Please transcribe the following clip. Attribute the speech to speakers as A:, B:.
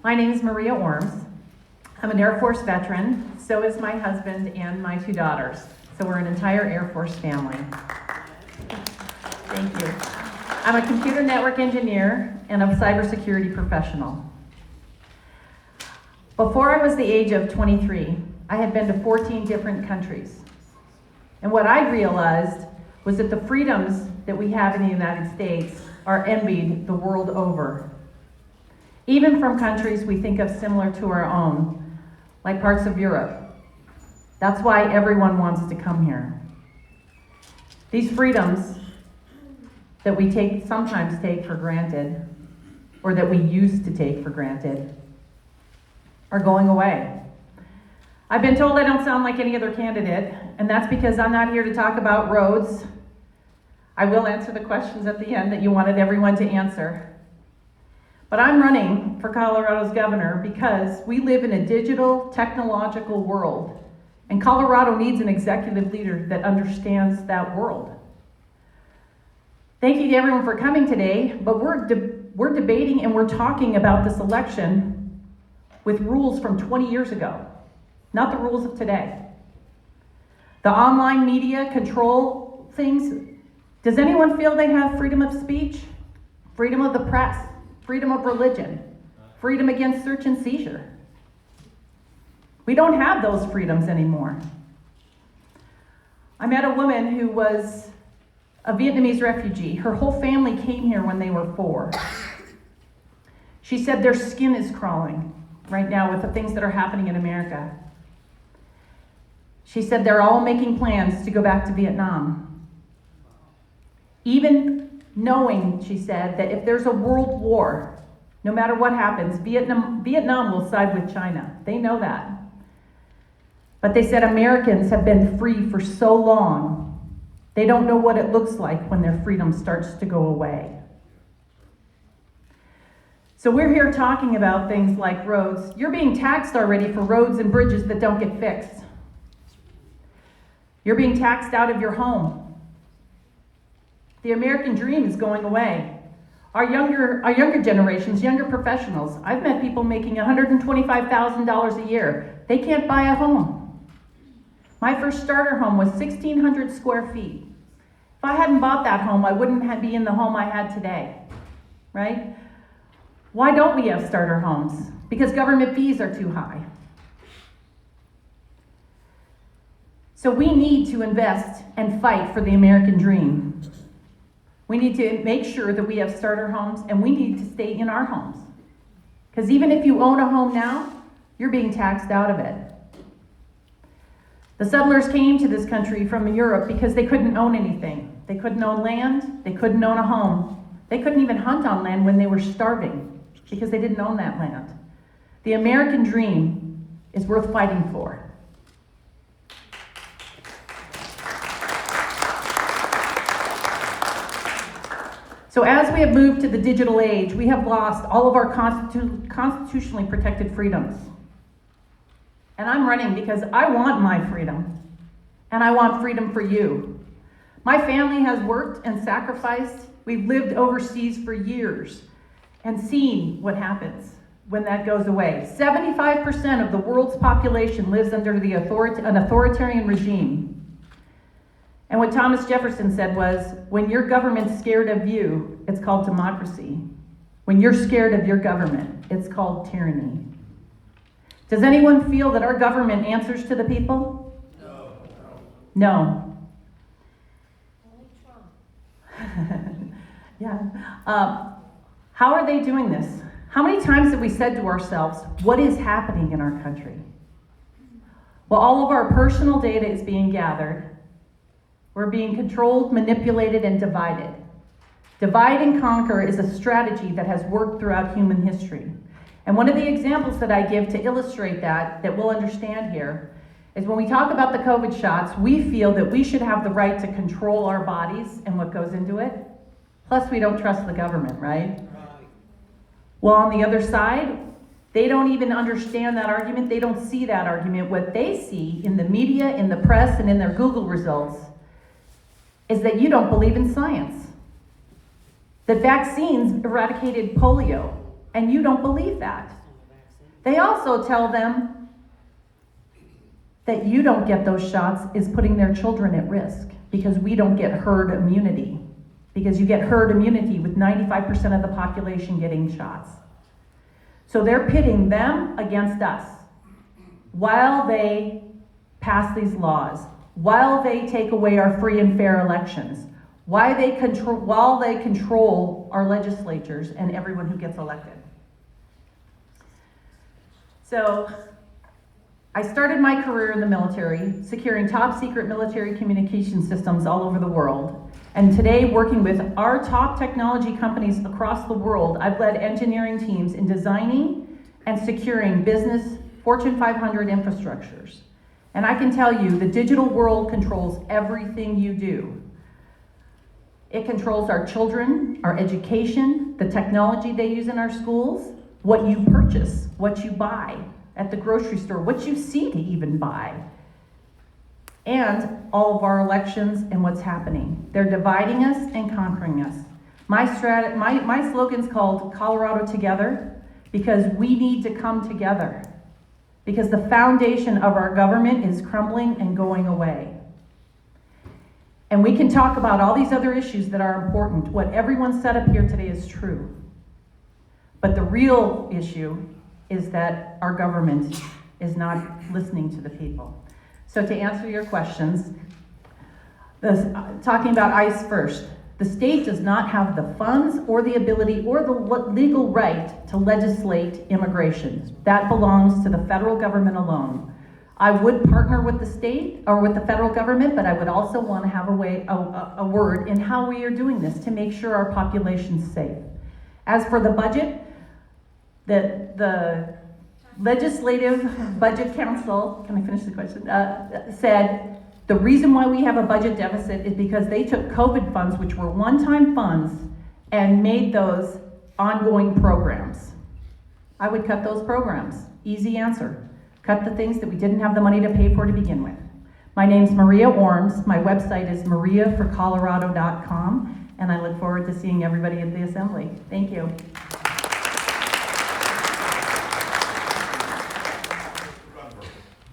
A: My name is Maria Orms. I'm an Air Force veteran. So is my husband and my 2 daughters. So we're an entire Air Force family. Thank you. I'm a computer network engineer and a cybersecurity professional. Before I was the age of 23, I had been to 14 different countries. And what I realized was that the freedoms that we have in the United States are envied the world over. Even from countries we think of similar to our own, like parts of Europe. That's why everyone wants to come here. These freedoms that we sometimes take for granted, or that we used to take for granted, are going away. I've been told I don't sound like any other candidate, and that's because I'm not here to talk about roads. I will answer the questions at the end that you wanted everyone to answer. But I'm running for Colorado's governor because we live in a digital, technological world, and Colorado needs an executive leader that understands that world. Thank you to everyone for coming today, but we're debating and we're talking about this election with rules from 20 years ago, not the rules of today. The online media control things. Does anyone feel they have freedom of speech, freedom of the press, freedom of religion, freedom against search and seizure? We don't have those freedoms anymore. I met a woman who was a Vietnamese refugee. Her whole family came here when they were 4. She said their skin is crawling right now with the things that are happening in America. She said they're all making plans to go back to Vietnam. Even knowing, she said, that if there's a world war, no matter what happens, Vietnam will side with China. They know that. But they said Americans have been free for so long, they don't know what it looks like when their freedom starts to go away. So we're here talking about things like roads. You're being taxed already for roads and bridges that don't get fixed. You're being taxed out of your home. The American dream is going away. Our younger generations, younger professionals, I've met people making $125,000 a year. They can't buy a home. My first starter home was 1,600 square feet. If I hadn't bought that home, I wouldn't be in the home I had today, right? Why don't we have starter homes? Because government fees are too high. So we need to invest and fight for the American dream. We need to make sure that we have starter homes, and we need to stay in our homes. Because even if you own a home now, you're being taxed out of it. The settlers came to this country from Europe because they couldn't own anything. They couldn't own land, they couldn't own a home. They couldn't even hunt on land when they were starving because they didn't own that land. The American dream is worth fighting for. So as we have moved to the digital age, we have lost all of our constitutionally protected freedoms. And I'm running because I want my freedom, and I want freedom for you. My family has worked and sacrificed. We've lived overseas for years and seen what happens when that goes away. 75% of the world's population lives under an authoritarian regime. And what Thomas Jefferson said was, when your government's scared of you, it's called democracy. When you're scared of your government, it's called tyranny. Does anyone feel that our government answers to the people? No.
B: Only Trump.
A: Yeah. How are they doing this? How many times have we said to ourselves, what is happening in our country? Well, all of our personal data is being gathered. We're being controlled, manipulated, and divided. Divide and conquer is a strategy that has worked throughout human history. And one of the examples that I give to illustrate that we'll understand here, is when we talk about the COVID shots, we feel that we should have the right to control our bodies and what goes into it. Plus, we don't trust the government, right? Well, on the other side, they don't even understand that argument. They don't see that argument. What they see in the media, in the press, and in their Google results is that you don't believe in science. That vaccines eradicated polio, and you don't believe that. They also tell them that you don't get those shots is putting their children at risk because we don't get herd immunity. Because you get herd immunity with 95% of the population getting shots. So they're pitting them against us while they pass these laws, while they take away our free and fair elections, while they control our legislatures and everyone who gets elected. So I started my career in the military, securing top secret military communication systems all over the world. And today, working with our top technology companies across the world, I've led engineering teams in designing and securing business Fortune 500 infrastructures. And I can tell you, the digital world controls everything you do. It controls our children, our education, the technology they use in our schools, what you purchase, what you buy at the grocery store, what you see to even buy, and all of our elections and what's happening. They're dividing us and conquering us. My slogan's called Colorado Together, because we need to come together, because the foundation of our government is crumbling and going away. And we can talk about all these other issues that are important. What everyone said up here today is true. But the real issue is that our government is not listening to the people. So to answer your questions, talking about ICE first, the state does not have the funds or the ability or the legal right to legislate immigration. That belongs to the federal government alone. I would partner with the state or with the federal government, but I would also want to have a word in how we are doing this to make sure our population's safe. As for the budget, the Legislative Budget Council, can I finish the question, said the reason why we have a budget deficit is because they took COVID funds, which were one-time funds, and made those ongoing programs. I would cut those programs. Easy answer. Cut the things that we didn't have the money to pay for to begin with. My name's Maria Orms. My website is mariaforcolorado.com, and I look forward to seeing everybody at the assembly. Thank you.